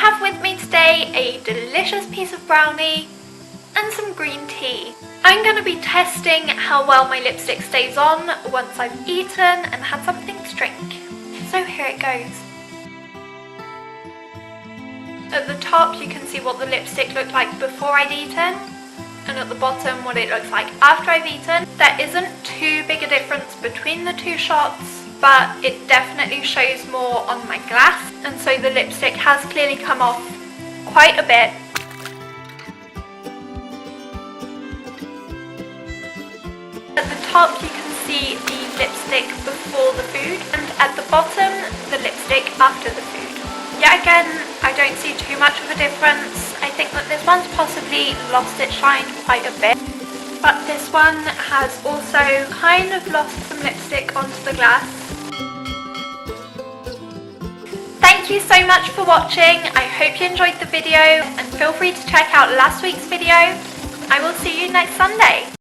have with me today a delicious piece of brownie and some green tea. I'm going to be testing how well my lipstick stays on once I've eaten and had something to drink. So here it goes. At the top you can see what the lipstick looked like before I'd eaten, and at the bottom what it looks like after I've eaten. There isn't too big a difference between the two shots, but it definitely shows more on my glass, and so the lipstick has clearly come off quite a bit. At the top you can see the lipstick before the food, and at the bottom the lipstick after the food. Yet again, I don't see too much of a difference. I think that this one's possibly lost its shine quite a bit, but this one has also kind of lost some lipstick onto the glass. Thank you so much for watching. I hope you enjoyed the video, and feel free to check out last week's video. I will see you next Sunday.